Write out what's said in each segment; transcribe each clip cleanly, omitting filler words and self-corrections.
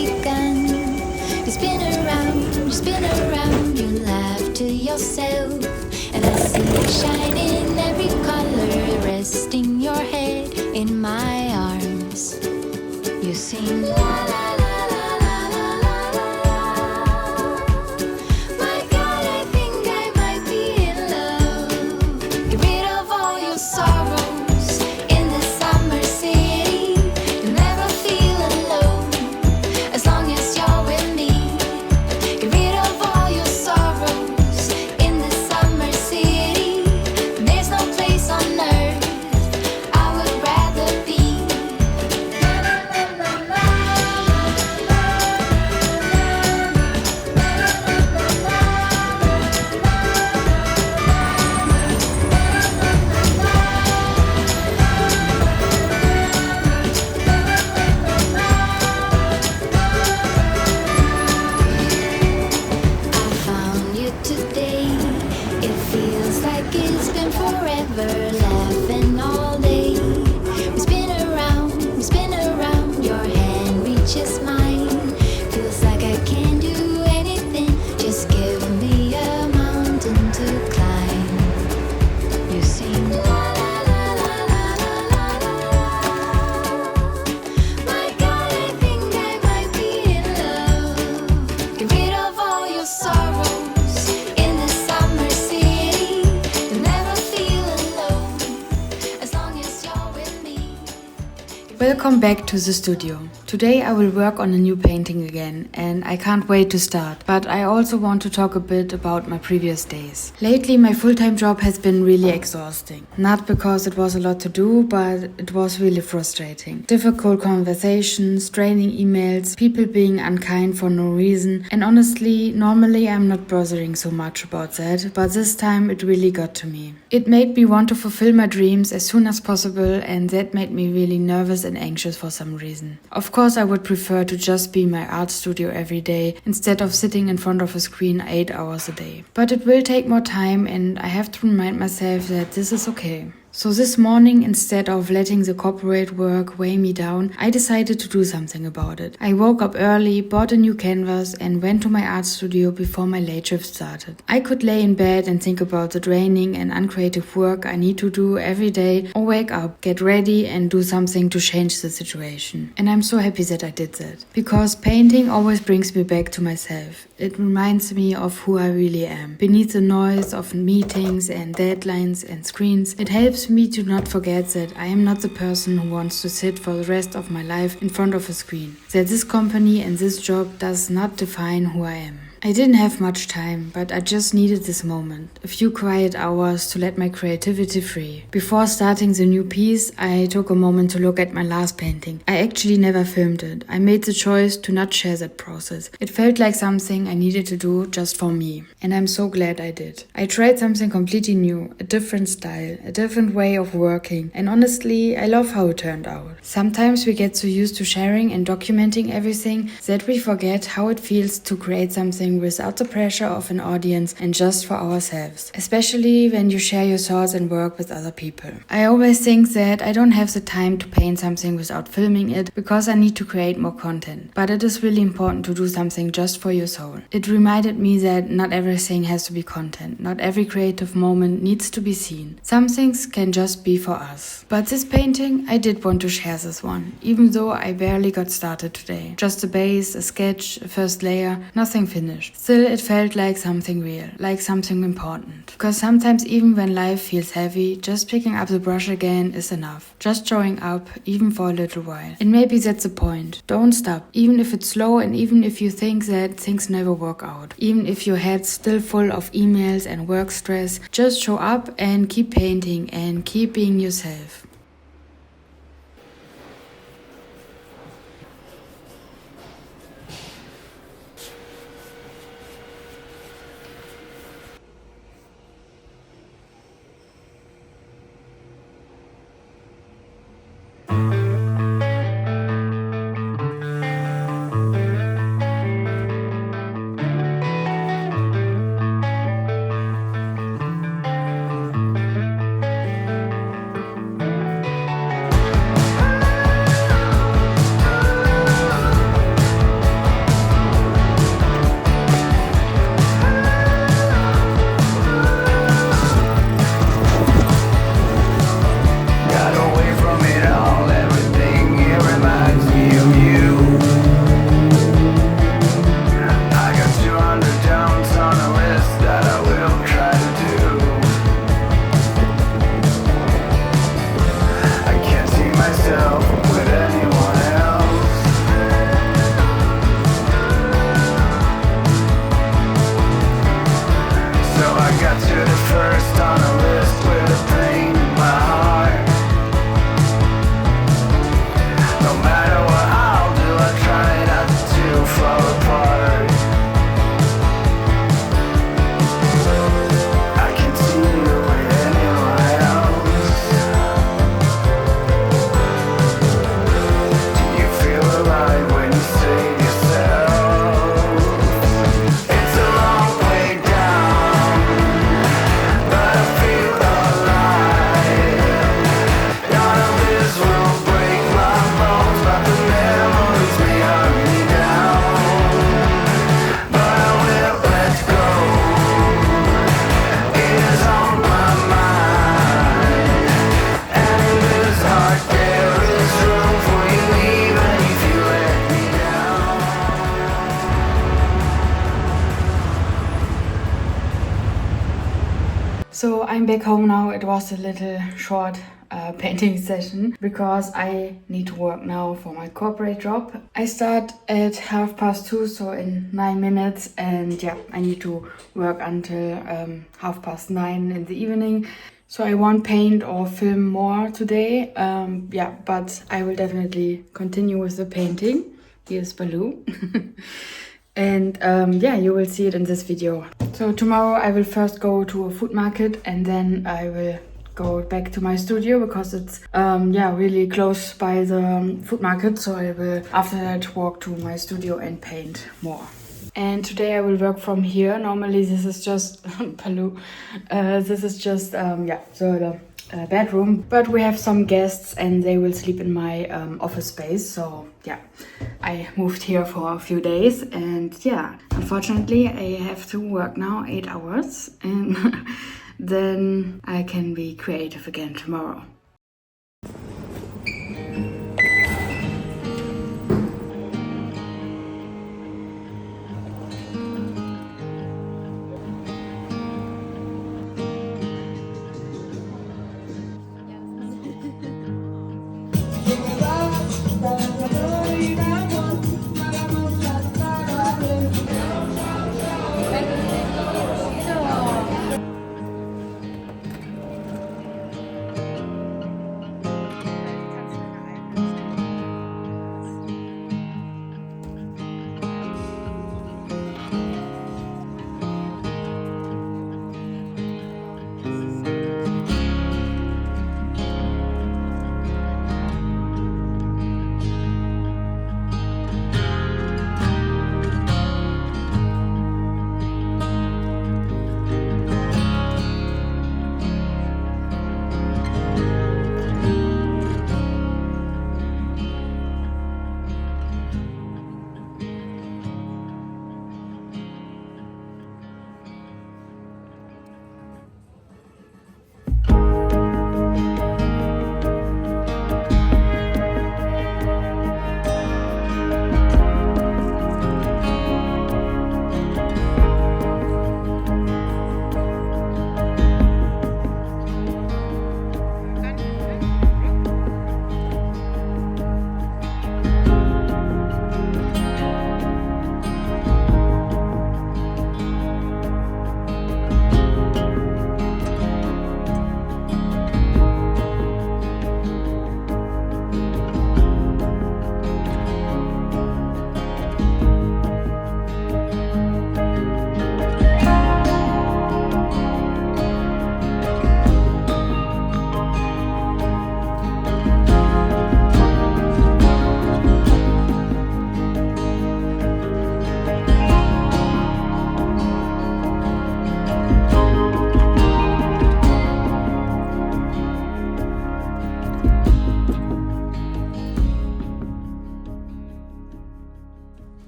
begun. You spin around, you laugh to yourself, and I see you shine in every color, resting your head in my arms. You sing la la la la la la la la. My God, I think I might be in love. Get rid of all your sorrows in the summer city. You'll never feel alone as long as you're with me. Get rid of all your sorrows in the summer city. There's no place on earth I would rather be. I found you today. It feels like it's been forever, laughing all day. We spin around, your hand reaches mine. Feels like I can't do anything, just give me a mountain to climb. You sing la la la la la la la la. My God, I think I might be in love. Get rid of all your sorrows in the summer city. You'll never feel alone as long as you're with me. Welcome back to the studio. Today I will work on a new painting again and I can't wait to start, but I also want to talk a bit about my previous days. Lately my full-time job has been really exhausting. Not because it was a lot to do, but it was really frustrating. Difficult conversations, draining emails, people being unkind for no reason, and honestly, normally I'm not bothering so much about that, but this time it really got to me. It made me want to fulfill my dreams as soon as possible, and that made me really nervous and anxious for some reason. Of course, I would prefer to just be in my art studio every day instead of sitting in front of a screen 8 hours a day. But it will take more time and I have to remind myself that this is okay. So this morning, instead of letting the corporate work weigh me down, I decided to do something about it. I woke up early, bought a new canvas and went to my art studio before my late shift started. I could lay in bed and think about the draining and uncreative work I need to do every day, or wake up, get ready and do something to change the situation. And I'm so happy that I did that. Because painting always brings me back to myself. It reminds me of who I really am. Beneath the noise of meetings and deadlines and screens, it helps me to not forget that I am not the person who wants to sit for the rest of my life in front of a screen. That this company and this job does not define who I am. I didn't have much time, but I just needed this moment, a few quiet hours to let my creativity free. Before starting the new piece, I took a moment to look at my last painting. I actually never filmed it. I made the choice to not share that process. It felt like something I needed to do just for me, and I'm so glad I did. I tried something completely new, a different style, a different way of working, and honestly, I love how it turned out. Sometimes we get so used to sharing and documenting everything that we forget how it feels to create something without the pressure of an audience and just for ourselves, especially when you share your thoughts and work with other people. I always think that I don't have the time to paint something without filming it because I need to create more content, but it is really important to do something just for your soul. It reminded me that not everything has to be content, not every creative moment needs to be seen. Some things can just be for us. But this painting, I did want to share this one, even though I barely got started today. Just a base, a sketch, a first layer, nothing finished. Still, it felt like something real, like something important. Because sometimes even when life feels heavy, just picking up the brush again is enough. Just showing up, even for a little while. And maybe that's the point. Don't stop, even if it's slow and even if you think that things never work out. Even if your head's still full of emails and work stress, just show up and keep painting and keep being yourself. So I'm back home now. It was a little short painting session because I need to work now for my corporate job. I start at 2:30, so in 9 minutes, and yeah, I need to work until 9:30 in the evening. So I won't paint or film more today. But I will definitely continue with the painting. Here's Baloo. And you will see it in this video. So tomorrow I will first go to a food market and then I will go back to my studio because it's really close by the food market. So I will after that walk to my studio and paint more. And today I will work from here. Normally this is just Baloo. This is just the bedroom, but we have some guests and they will sleep in my office space. So yeah, I moved here for a few days and yeah, unfortunately I have to work now 8 hours and then I can be creative again tomorrow.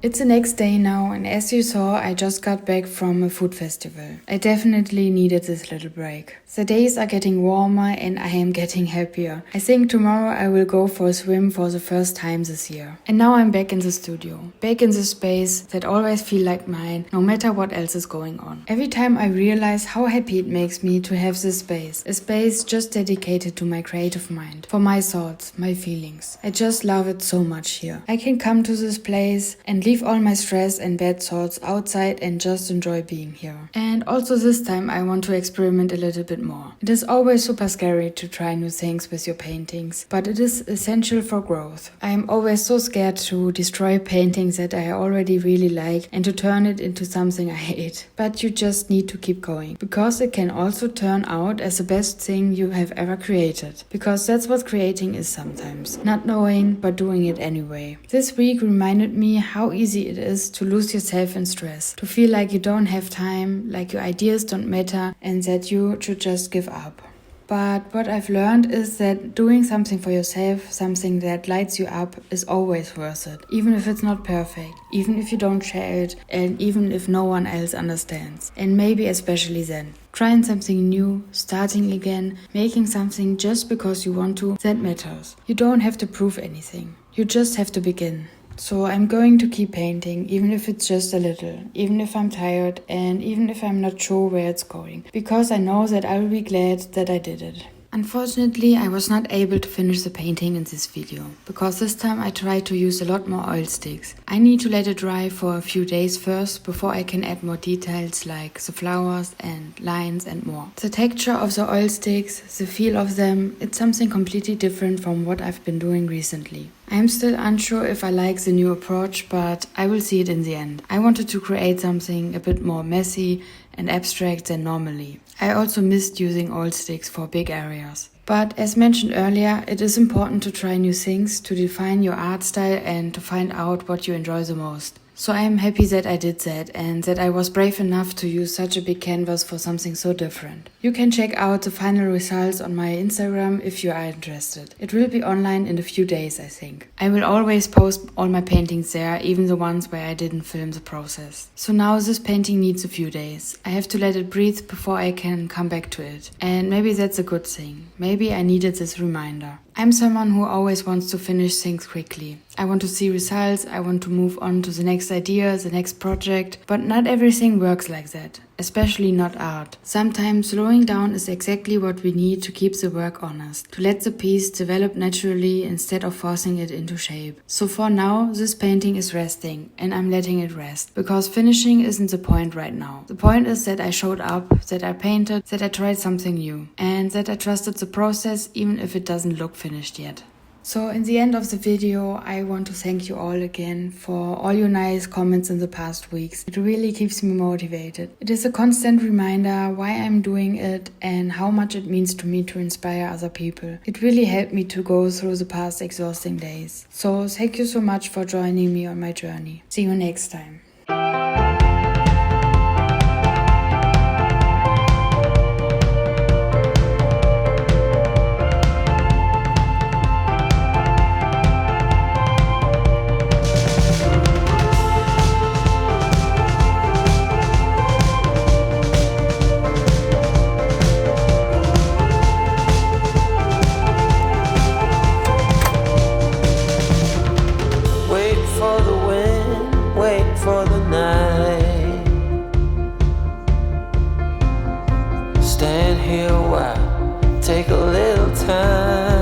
It's the next day now, and as you saw, I just got back from a food festival. I definitely needed this little break. The days are getting warmer and I am getting happier. I think tomorrow I will go for a swim for the first time this year. And now I'm back in the studio, back in the space that always feel like mine, no matter what else is going on. Every time I realize how happy it makes me to have this space, a space just dedicated to my creative mind, for my thoughts, my feelings. I just love it so much here. I can come to this place and leave all my stress and bad thoughts outside and just enjoy being here. And also this time I want to experiment a little bit more. It is always super scary to try new things with your paintings, but it is essential for growth. I am always so scared to destroy paintings that I already really like and to turn it into something I hate. But you just need to keep going, because it can also turn out as the best thing you have ever created. Because that's what creating is sometimes. Not knowing, but doing it anyway. This week reminded me how easy it is to lose yourself in stress, to feel like you don't have time, like your ideas don't matter, and that you should just give up. But what I've learned is that doing something for yourself, something that lights you up, is always worth it. Even if it's not perfect, even if you don't share it, and even if no one else understands. And maybe especially then. Trying something new, starting again, making something just because you want to, that matters. You don't have to prove anything. You just have to begin. So I'm going to keep painting, even if it's just a little, even if I'm tired, and even if I'm not sure where it's going, because I know that I will be glad that I did it. Unfortunately, I was not able to finish the painting in this video, because this time I tried to use a lot more oil sticks. I need to let it dry for a few days first before I can add more details like the flowers and lines and more. The texture of the oil sticks, the feel of them, it's something completely different from what I've been doing recently. I am still unsure if I like the new approach, but I will see it in the end. I wanted to create something a bit more messy and abstract than normally. I also missed using oil sticks for big areas. But as mentioned earlier, it is important to try new things, to define your art style and to find out what you enjoy the most. So I am happy that I did that and that I was brave enough to use such a big canvas for something so different. You can check out the final results on my Instagram if you are interested. It will be online in a few days, I think. I will always post all my paintings there, even the ones where I didn't film the process. So now this painting needs a few days. I have to let it breathe before I can come back to it. And maybe that's a good thing. Maybe I needed this reminder. I'm someone who always wants to finish things quickly. I want to see results, I want to move on to the next idea, the next project, but not everything works like that, especially not art. Sometimes slowing down is exactly what we need to keep the work honest, to let the piece develop naturally instead of forcing it into shape. So for now, this painting is resting, and I'm letting it rest, because finishing isn't the point right now. The point is that I showed up, that I painted, that I tried something new, and that I trusted the process even if it doesn't look finished yet. So in the end of the video, I want to thank you all again for all your nice comments in the past weeks. It really keeps me motivated. It is a constant reminder why I'm doing it and how much it means to me to inspire other people. It really helped me to go through the past exhausting days. So thank you so much for joining me on my journey. See you next time. For the night, stand here a while, take a little time.